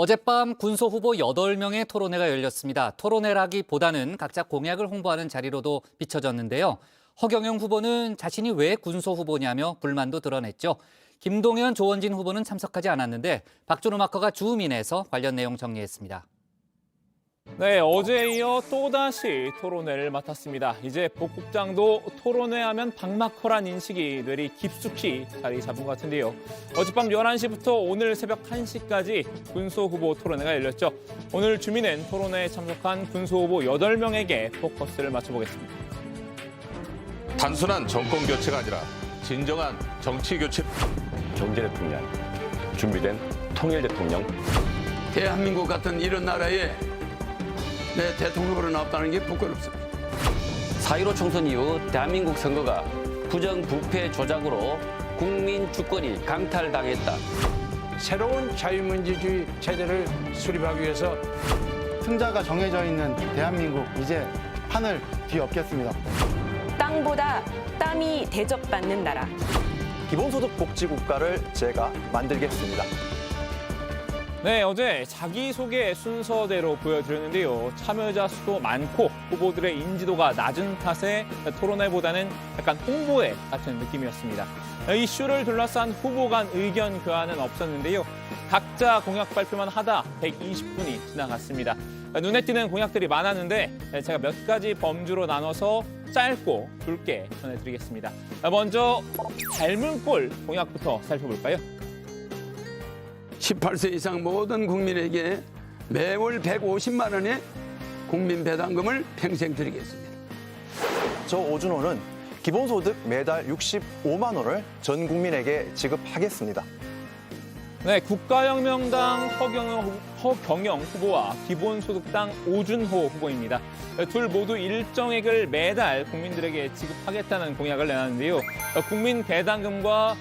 어젯밤 군소 후보 8명의 토론회가 열렸습니다. 토론회라기보다는 각자 공약을 홍보하는 자리로도 비춰졌는데요. 허경영 후보는 자신이 왜 군소 후보냐며 불만도 드러냈죠. 김동연, 조원진 후보는 참석하지 않았는데 박준호 마커가 주민에서 관련 내용 정리했습니다. 네, 어제에 이어 또다시 토론회를 맡았습니다. 이제 복국장도 토론회하면 박마커란 인식이 뇌리 깊숙이 자리 잡은 것 같은데요. 어젯밤 11시부터 오늘 새벽 1시까지 군소 후보 토론회가 열렸죠. 오늘 주민은 토론회에 참석한 군소 후보 8명에게 포커스를 맞춰보겠습니다. 단순한 정권 교체가 아니라 진정한 정치 교체. 경제 대통령, 준비된 통일 대통령. 대한민국 같은 이런 나라에 내 대통령으로 나왔다는 게 부끄럽습니다. 4.15 총선 이후 대한민국 선거가 부정부패 조작으로 국민 주권이 강탈당했다. 새로운 자유민주주의 체제를 수립하기 위해서 승자가 정해져 있는 대한민국, 이제 판을 뒤엎겠습니다. 땅보다 땀이 대접받는 나라. 기본소득 복지국가를 제가 만들겠습니다. 네, 어제 자기소개 순서대로 보여드렸는데요. 참여자 수도 많고 후보들의 인지도가 낮은 탓에 토론회보다는 약간 홍보회 같은 느낌이었습니다. 이슈를 둘러싼 후보 간 의견 교환은 없었는데요. 각자 공약 발표만 하다 120분이 지나갔습니다. 눈에 띄는 공약들이 많았는데 제가 몇 가지 범주로 나눠서 짧고 굵게 전해드리겠습니다. 먼저 닮은 꼴 공약부터 살펴볼까요? 18세 이상 모든 국민에게 매월 150만 원의 국민 배당금을 평생 드리겠습니다. 저 오준호는 기본소득 매달 65만 원을 전 국민에게 지급하겠습니다. 네, 국가혁명당 허경영 후보와 기본소득당 오준호 후보입니다. 둘 모두 일정액을 매달 국민들에게 지급하겠다는 공약을 내놨는데요. 국민 배당금과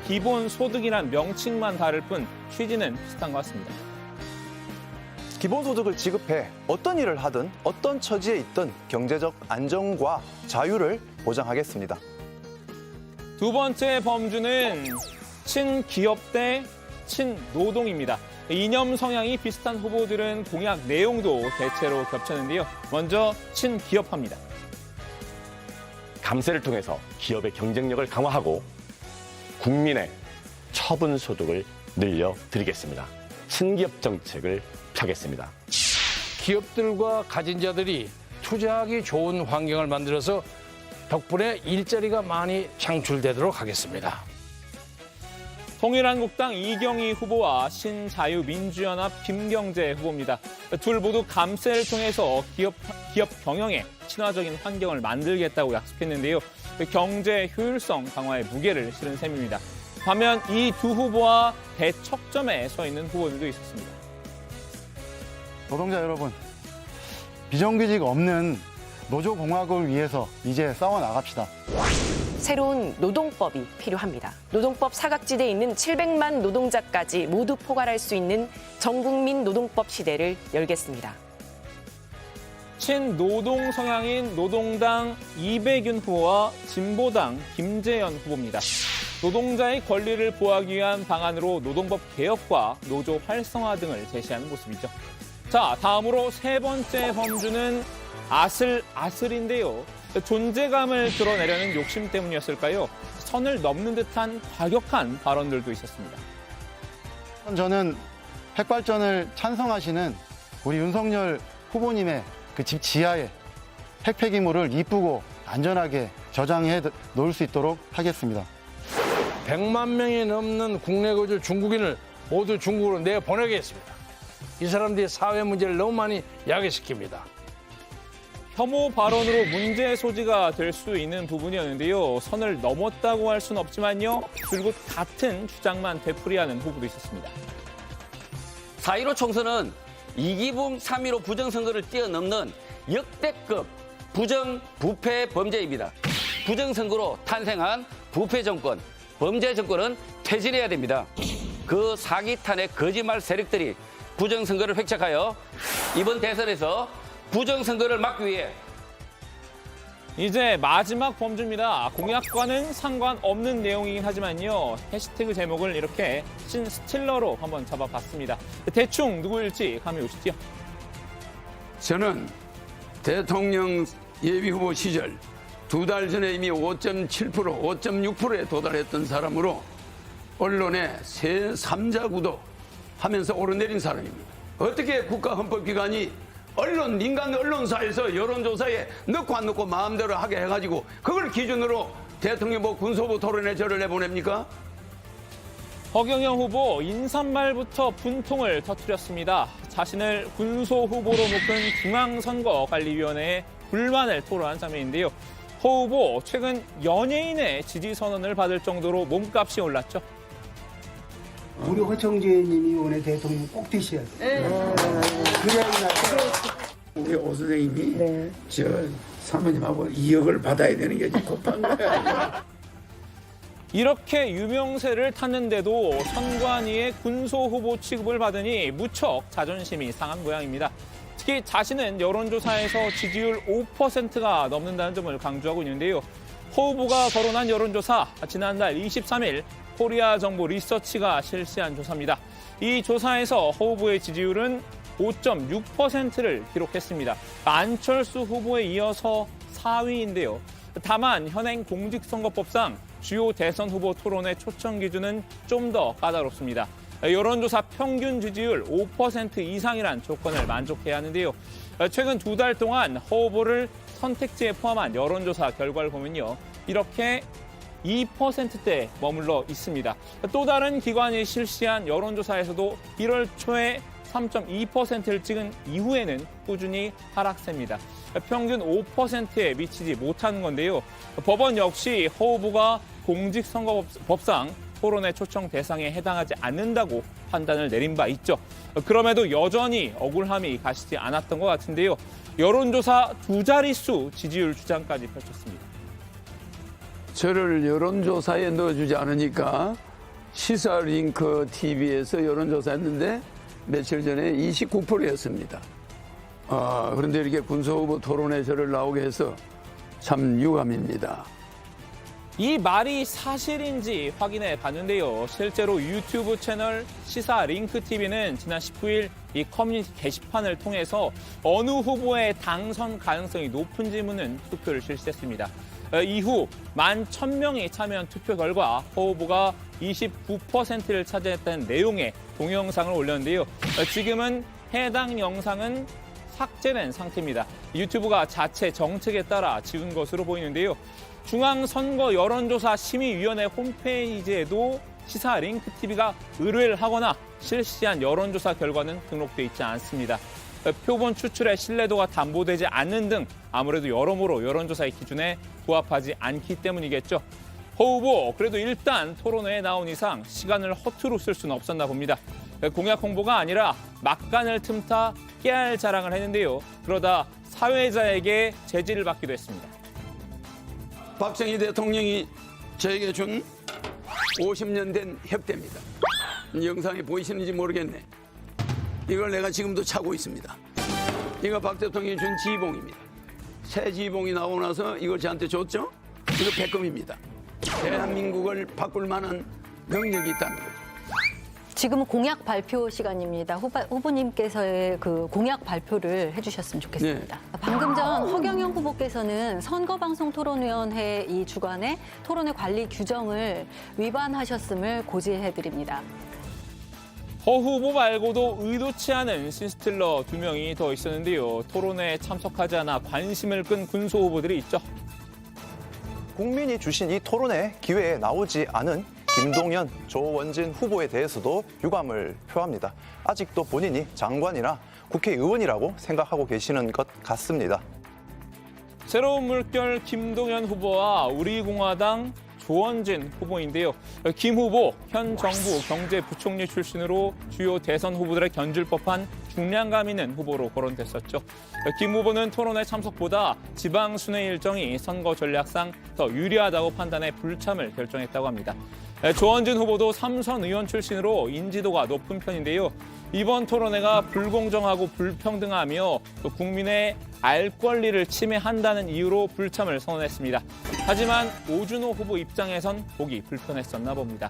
기본소득이란 명칭만 다를 뿐 취지는 비슷한 것 같습니다. 기본소득을 지급해 어떤 일을 하든 어떤 처지에 있든 경제적 안정과 자유를 보장하겠습니다. 두 번째 범주는 친기업 대 친노동입니다. 이념 성향이 비슷한 후보들은 공약 내용도 대체로 겹쳤는데요. 먼저 친기업합니다. 감세를 통해서 기업의 경쟁력을 강화하고 국민의 처분 소득을 늘려드리겠습니다. 친기업 정책을 펴겠습니다. 기업들과 가진 자들이 투자하기 좋은 환경을 만들어서 덕분에 일자리가 많이 창출되도록 하겠습니다. 통일한국당 이경희 후보와 신자유민주연합 김경재 후보입니다. 둘 모두 감세를 통해서 기업 경영에 친화적인 환경을 만들겠다고 약속했는데요. 경제 효율성 강화에 무게를 실은 셈입니다. 반면 이 두 후보와 대척점에 서 있는 후보들도 있었습니다. 노동자 여러분, 비정규직 없는 노조공학을 위해서 이제 싸워나갑시다. 새로운 노동법이 필요합니다. 노동법 사각지대에 있는 700만 노동자까지 모두 포괄할 수 있는 전국민 노동법 시대를 열겠습니다. 친노동 성향인 노동당 이백윤 후보와 진보당 김재현 후보입니다. 노동자의 권리를 보호하기 위한 방안으로 노동법 개혁과 노조 활성화 등을 제시하는 모습이죠. 자, 다음으로 세 번째 범주는 아슬아슬인데요. 존재감을 드러내려는 욕심 때문이었을까요? 선을 넘는 듯한 과격한 발언들도 있었습니다. 저는 핵발전을 찬성하시는 우리 윤석열 후보님의 그 집 지하에 핵 폐기물을 이쁘고 안전하게 저장해 놓을 수 있도록 하겠습니다. 100만 명이 넘는 국내 거주 중국인을 모두 중국으로 내보내겠습니다. 이 사람들이 사회 문제를 너무 많이 야기시킵니다. 혐오 발언으로 문제의 소지가 될 수 있는 부분이었는데요. 선을 넘었다고 할 수는 없지만요. 줄곧 같은 주장만 되풀이하는 후보도 있었습니다. 4.15 총선은 이기붕 3.15 부정선거를 뛰어넘는 역대급 부정부패 범죄입니다. 부정선거로 탄생한 부패 정권, 범죄 정권은 퇴진해야 됩니다. 그 사기탄의 거짓말 세력들이 부정선거를 획책하여 이번 대선에서 부정선거를 막기 위해 이제 마지막 범주입니다. 공약과는 상관없는 내용이긴 하지만요. 해시태그 제목을 이렇게 신스틸러로 한번 잡아봤습니다. 대충 누구일지 감이 오시죠? 저는 대통령 예비후보 시절 2달 전에 이미 5.7%, 5.6%에 도달했던 사람으로 언론의 새3자 구도 하면서 오르내린 사람입니다. 어떻게 국가헌법기관이 민간 언론사에서 여론조사에 넣고 안 넣고 마음대로 하게 해가지고 그걸 기준으로 대통령 군소부 토론회 저를 내보냅니까? 허경영 후보 인사말부터 분통을 터뜨렸습니다. 자신을 군소 후보로 묶은 중앙선거관리위원회에 불만을 토로한 장면인데요. 허 후보 최근 연예인의 지지 선언을 받을 정도로 몸값이 올랐죠. 우리 허청재 님이 이번에 대통령 꼭 되셔야 돼요. 그래야 이 나라가. 우리 오 선생님이 저 사모님하고 2억을 받아야 되는 게 급한 거야. 이렇게 유명세를 탔는데도 선관위의 군소 후보 취급을 받으니 무척 자존심이 상한 모양입니다. 특히 자신은 여론조사에서 지지율 5%가 넘는다는 점을 강조하고 있는데요. 허 후보가 거론한 여론조사, 지난달 23일 코리아 정보 리서치가 실시한 조사입니다. 이 조사에서 허 후보의 지지율은 5.6%를 기록했습니다. 안철수 후보에 이어서 4위인데요. 다만 현행 공직선거법상 주요 대선 후보 토론의 초청 기준은 좀 더 까다롭습니다. 여론조사 평균 지지율 5% 이상이란 조건을 만족해야 하는데요. 최근 2달 동안 허 후보를 선택지에 포함한 여론조사 결과를 보면요. 이렇게 2%대에 머물러 있습니다. 또 다른 기관이 실시한 여론조사에서도 1월 초에 3.2%를 찍은 이후에는 꾸준히 하락세입니다. 평균 5%에 미치지 못하는 건데요. 법원 역시 허 후보가 공직선거법상 토론회 초청 대상에 해당하지 않는다고 판단을 내린 바 있죠. 그럼에도 여전히 억울함이 가시지 않았던 것 같은데요. 여론조사 2자릿수 지지율 주장까지 펼쳤습니다. 저를 여론조사에 넣어주지 않으니까 시사링크 TV에서 여론조사했는데 며칠 전에 29%였습니다. 그런데 이렇게 군소후보 토론에 저를 나오게 해서 참 유감입니다. 이 말이 사실인지 확인해 봤는데요. 실제로 유튜브 채널 시사링크TV는 지난 19일 이 커뮤니티 게시판을 통해서 어느 후보의 당선 가능성이 높은지 묻는 투표를 실시했습니다. 이후 11,000명이 참여한 투표 결과 허 후보가 29%를 차지했다는 내용의 동영상을 올렸는데요. 지금은 해당 영상은 삭제된 상태입니다. 유튜브가 자체 정책에 따라 지운 것으로 보이는데요. 중앙선거 여론조사 심의위원회 홈페이지에도 시사링크TV가 의뢰를 하거나 실시한 여론조사 결과는 등록돼 있지 않습니다. 표본 추출의 신뢰도가 담보되지 않는 등 아무래도 여러모로 여론조사의 기준에 부합하지 않기 때문이겠죠. 허 후보 그래도 일단 토론회에 나온 이상 시간을 허투루 쓸 수는 없었나 봅니다. 공약 홍보가 아니라 막간을 틈타 깨알 자랑을 했는데요. 그러다 사회자에게 제지를 받기도 했습니다. 박정희 대통령이 저에게 준 50년 된 협대입니다. 영상에 보이시는지 모르겠네. 이걸 내가 지금도 차고 있습니다. 이거 박 대통령이 준 지휘봉입니다. 새 지휘봉이 나오고 나서 이걸 저한테 줬죠? 이거 백금입니다. 대한민국을 바꿀 만한 능력이 있다는 거죠. 지금은 공약 발표 시간입니다. 후보님께서의 그 공약 발표를 해주셨으면 좋겠습니다. 네. 방금 전 허경영 후보께서는 선거방송토론위원회 이 주관의 토론회 관리 규정을 위반하셨음을 고지해드립니다. 허 후보 말고도 의도치 않은 신스틸러 2명이 더 있었는데요. 토론회에 참석하지 않아 관심을 끈 군소 후보들이 있죠. 국민이 주신 이 토론회 기회에 나오지 않은 김동연, 조원진 후보에 대해서도 유감을 표합니다. 아직도 본인이 장관이나 국회의원이라고 생각하고 계시는 것 같습니다. 새로운 물결 김동연 후보와 우리공화당 조원진 후보인데요. 김 후보, 현 정부 경제부총리 출신으로 주요 대선 후보들의 견줄 법한 중량감 있는 후보로 거론됐었죠. 김 후보는 토론회 참석보다 지방순회 일정이 선거 전략상 더 유리하다고 판단해 불참을 결정했다고 합니다. 조원진 후보도 삼선 의원 출신으로 인지도가 높은 편인데요. 이번 토론회가 불공정하고 불평등하며 또 국민의 알 권리를 침해한다는 이유로 불참을 선언했습니다. 하지만 오준호 후보 입장에선 보기 불편했었나 봅니다.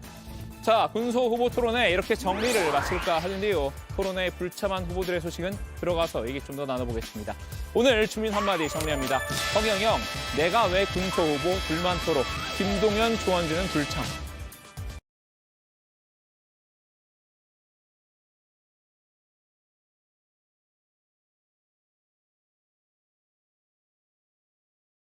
자, 군소 후보 토론회 이렇게 정리를 마칠까 하는데요. 토론회에 불참한 후보들의 소식은 들어가서 얘기 좀 더 나눠보겠습니다. 오늘 주민 한마디 정리합니다. 허경영, 내가 왜 군소 후보 불만 토로, 김동연, 조원진은 불참.